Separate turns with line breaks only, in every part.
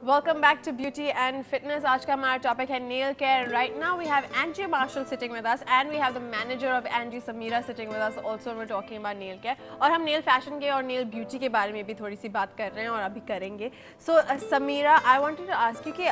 Welcome back to Beauty and Fitness. आज का हमारा टॉपिक है nail care. Right now we have Angie Marshall sitting with us and we have the manager of Angie, Samira, sitting with us. Also we're talking about nail care. और हम nail fashion के और nail beauty के बारे में भी थोड़ी सी बात कर रहे हैं और अभी करेंगे. So Samira, I wanted to ask you कि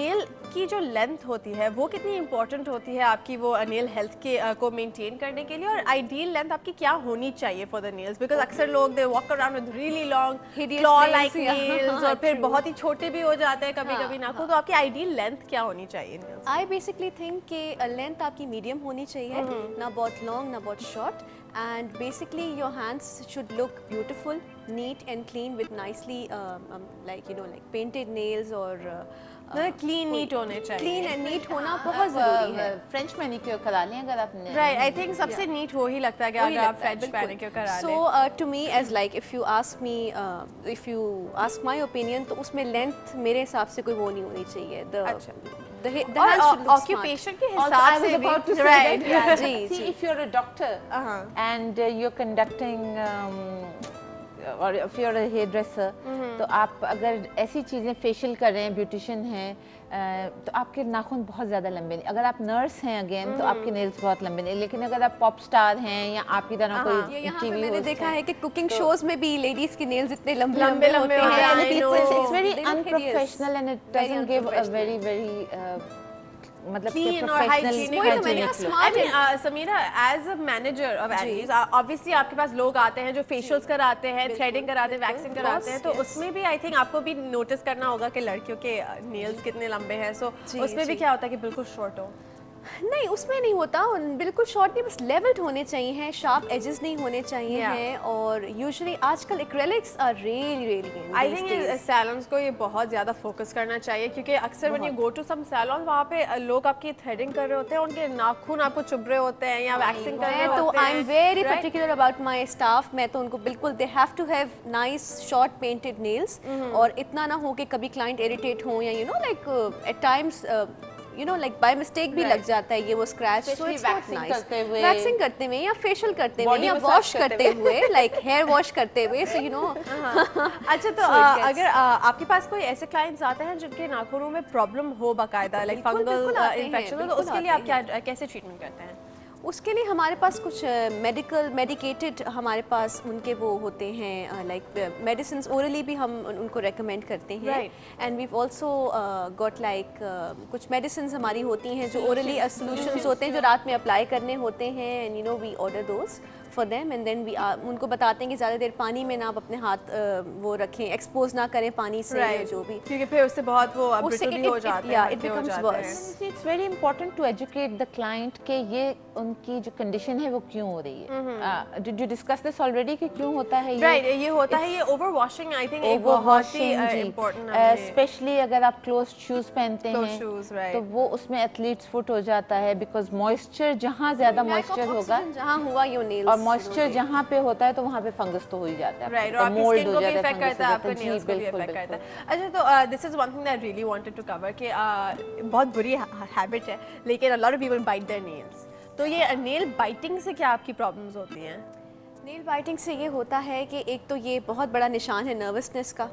nail की जो length होती है वो कितनी important होती है आपकी वो nail health के को maintain करने के लिए, और ideal length आपकी क्या होनी चाहिए for the nails? Because अक्सर लोग they walk around with really long claw-like nails और फिर बहुत ही छोटे भी हो जाते हैं कभी-कभी नाखून. तो आपकी आइडियल लेंथ क्या होनी चाहिए?
आई बेसिकली थिंक कि लेंथ आपकी मीडियम होनी चाहिए, ना बहुत लॉन्ग ना बहुत short. And basically your hands should look beautiful, neat and clean with nicely like painted nails और
क्लीन नीट होने चाहिए.
क्लीन एंड नीट होना बहुत जरूरी है.
फ्रेंच मैनिक्योर करा लें अगर आपने.
राइट, आई थिंक सबसे नीट वो ही लगता है कि अगर आप फ्रेंच मैनिक्योर करा लें.
So to me as like if you ask my opinion, तो उसमें लेंथ मेरे हिसाब से कोई वो नहीं होनी चाहिए.
ऑक्यूपेशन के हिसाब से भी. Right
ji.
See, if you're a doctor and you're conducting और if you're a hairdresser, तो आप अगर ऐसी चीज़ें फेशियल कर रहे हैं, ब्यूटिशियन हैं, तो आपके नाखून बहुत ज़्यादा लंबे नहीं. अगर आप नर्स हैं अगेन तो आपके नेल्स बहुत लंबे नहीं. लेकिन अगर आप पॉप स्टार हैं या आपकी तरह कोई टीवी
मैंने देखा है कि कुकिंग शोज में भी लेडीज की नेल्स इतने लंबे होते हैं.
It's very unprofessional and it doesn't give a very मतलब
clean और hygienic look. I mean, Samira, as a manager of Angie's, obviously आपके पास लोग आते हैं जो facials कराते हैं, threading कराते हैं, waxing कराते हैं, तो उसमें भी I think आपको भी notice करना होगा कि लड़कियों के nails कितने लंबे हैं. So उसमें भी क्या होता है कि बिल्कुल short हो?
नहीं, उसमें नहीं होता. बिल्कुल शॉर्ट नहीं, बस लेवल्ड होने चाहिए हैं, शार्प एजेस नहीं होने चाहिए हैं. और यूजुअली आजकल acrylics are really
I think salons को ये बहुत ज़्यादा फोकस करना चाहिए, क्योंकि अक्सर when you go to some salon वहाँ पे लोग आपकी थ्रेडिंग कर रहे होते हैं, उनके नाखून आपको चुभ रहे होते हैं या वैक्सिंग कर रहे होते हैं.
तो I am very particular about my staff. मैं तो उनको बिल्कुल they have to have nice short painted nails, और इतना ना हो कि कभी क्लाइंट इरिटेट हो या you know like at times like by mistake भी लग जाता है ये वो scratch. So it's not nice. Waxing करते हुए या फेशियल करते हुए या वॉश करते हुए, लाइक हेयर वॉश करते हुए, सो यू नो.
अच्छा, तो अगर आपके पास कोई ऐसे क्लाइंट्स आते हैं जिनके नाखूनों में प्रॉब्लम हो बाकायदा, लाइक फंगल इन्फेक्शन, तो उसके लिए आप क्या कैसे ट्रीटमेंट करते हैं?
उसके लिए हमारे पास कुछ मेडिकेटेड हमारे पास उनके वो होते हैं, लाइक मेडिसिन ओरली भी हम उनको रेकमेंड करते हैं. And we also got like कुछ मेडिसिन हमारी होती हैं जो ओरली सॉल्यूशंस होते हैं जो रात में अप्लाई करने होते हैं. And you know we order those for them, and then we उनको बताते हैं कि ज़्यादा देर पानी में ना आप अपने हाथ वो रखें, एक्सपोज ना करें पानी से, जो भी,
क्योंकि फिर उससे बहुत वो ब्रिटल भी हो जाता है.
It becomes worse.
It's very important to educate the client कि ये उनकी जो कंडीशन है वो क्यों हो रही है. Did you discuss this already कि क्यों होता है ये?
राइट, ये होता है, ये ओवर वॉशिंग आई थिंक एक बहुत ही इंपॉर्टेंट है.
स्पेशली अगर आप क्लोज शूज पहनते हैं तो वो उसमें एथलीट्स फुट हो जाता है, बिकॉज मॉइस्चर जहाँ ज्यादा मॉइस्चर होगा,
जहाँ हुआ योर नेल्स,
और मॉइस्चर जहाँ पे होता है तो वहाँ पे फंगस तो हो ही जाता है.
राइट, और आपकी स्किन को भी इफेक्ट करता है, आपके नेल्स को भी इफेक्ट करता है. अच्छा, तो this is one thing that I really wanted to cover कि बहुत बुरी हैबिट है, लेकिन a lot of people bite their nails. तो ये नेल बाइटिंग से क्या आपकी प्रॉब्लम्स होती हैं?
नेल बाइटिंग से ये होता है कि एक तो ये बहुत बड़ा निशान है नर्वसनेस का.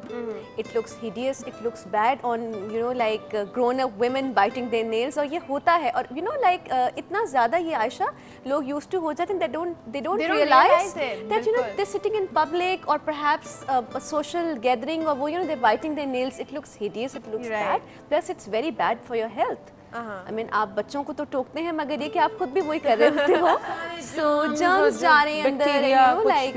It looks hideous, it looks bad on you know like grown up women biting their nails. और ये होता है, और यू नो लाइक इतना ज़्यादा ये आयशा लोग यूज्ड टू हो जाते हैं, they don't realise that you know they sitting in public और परहैप्स सोशल गैदरिंग, और वो you know they biting their nails. It looks hideous, it looks bad, plus it's very bad for your health. I mean आप बच्चों को तो टोकते हैं, मगर ये कि आप खुद भी वही कर रहे होते हो. सो जर्म्स जा रहे हैं अंदर, यू नो लाइक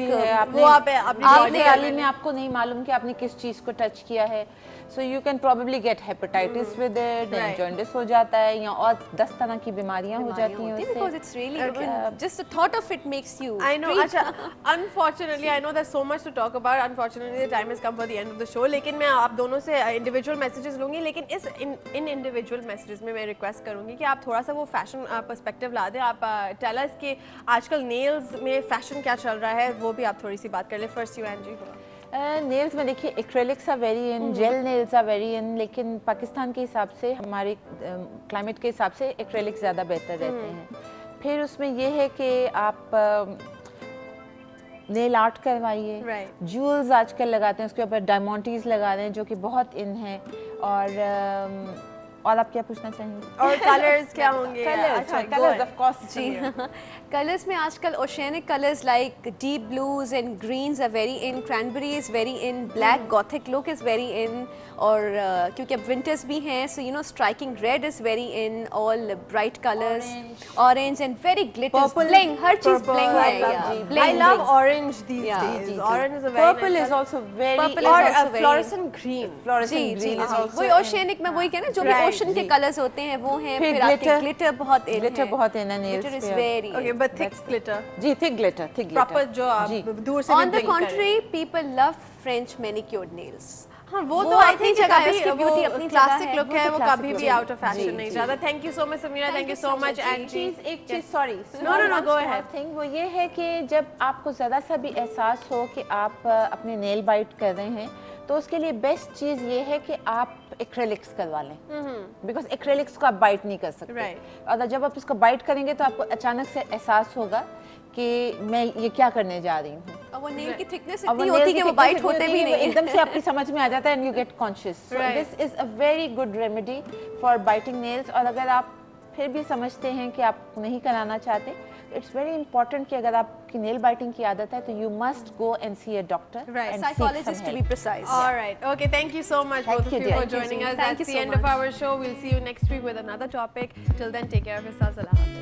वो आपने में आपको नहीं मालूम कि आपने किस चीज को टच किया है. So you can probably get hepatitis with it, jaundice हो जाता है, या और 10 तरह की बीमारियां हो जाती हैं उससे.
Because it's really just the thought of it makes you.
I know. अच्छा, unfortunately I know there so much to talk about. Unfortunately the time has come for the end of the show. लेकिन मैं आप दोनों से individual messages लूंगी, लेकिन इस इन individual messages में मैं रिक्वेस्ट करूंगी कि आप थोड़ा सा वो फैशन पर्सपेक्टिव ला दें. आप टेल अस कि आजकल नेल्स में फैशन क्या चल रहा है, वो भी आप थोड़ी सी बात कर ले. First you एंजी.
नेल्स में देखिए, acrylics are very in, gel nails are very in, लेकिन पाकिस्तान के हिसाब से, हमारे क्लाइमेट के हिसाब से एक्रेलिक्स ज़्यादा बेहतर रहते हैं. फिर उसमें ये है कि आप नेल आर्ट करवाइए।
Right.
जूल्स आजकल लगाते हैं, उसके ऊपर डायमंडीज लगा रहे हैं जो कि बहुत इन है। और आप क्या पूछना चाहेंगे?
और कलर्स क्या होंगे?
कलर्स,
अच्छा, go
colours
ahead.
Of course
जी कलर्स में आजकल oceanic colours like deep blues and greens are very in, cranberry is very in, black gothic look is very in, और क्योंकि अब विंटर्स भी हैं so you know striking red is very in, all bright colours, orange and very glitters,
Purple.
Bling, हर चीज
Purple,
bling
I
है।
love
yeah,
जी।
bling,
I love
bling.
orange these
Yeah.
days. Orange is a very
purple
nice
is also very
Purple is
और
also very-
fluorescent green.
जी
fluorescent
जी
green is
जी
also
वही oceanic में वही कहना जो भी
Right,
ओशन के
जी।
कलर्स होते हैं वो हैं,
फिर
फिर आपके
glitter.
ग्लिटर बहुत इन
ग्लिटर
है,
बहुत इन है नेल्स
glitter is
पे।
very
Okay,
in.
but thick glitter.
जी thick glitter, thick glitter
Proper जो आप
जी।
दूर से
On
भी
the
blink करें.
contrary, people love French manicured nails.
हाँ वो
वो
तो आई
अपनी
थिंक
जगह है,
कभी
उसकी
वो
beauty अपनी
क्लासिक
जगह है,
लुक
वो
है,
तो
वो
classic
कभी
look
भी
है।
आउट ऑफ फैशन
जी,
नहीं
जी।
जाता। Thank you so much Sameera, thank you so much Angie.
एक चीज sorry
No, no, go ahead.
Thing वो ये है कि जब आपको ज़रा सा भी एहसास हो कि आप अपने नेल बाइट कर रहे हैं तो उसके लिए बेस्ट चीज़ ये है कि आप एक्रेलिक्स करवा लें, बिकॉज एक्रेलिक्स को आप बाइट नहीं कर सकते।
Right.
और जब आप उसको बाइट करेंगे तो आपको अचानक से एहसास होगा कि मैं ये क्या करने जा रही हूँ।
और वो नेल की थिकनेस
और वो
इतनी होती
nail
है कि
की
वो बाइट
thickness
होते
इतनी
भी
होती है,
नहीं
वो एकदम से आपकी समझ में आ जाता है and you get conscious. So
Right.
This is a very good remedy for biting nails. और अगर आप फिर भी समझते हैं कि आप नहीं कराना चाहते, इट्स वेरी इंपॉर्टेंट कि अगर आपकी नेल बाइटिंग की आदत है तो you must go and see a doctor
Right.
And
Psychologist to be precise.
All right. Okay. Thank you so much,
Thank
both of
you,
you,
dear.
for
Thank you,
joining
Sue.
us.
Thank
That's
you
the
so
end of
much.
our show. We'll see you next week with another topic. Till then, take care of yourselves. Allah Hafiz.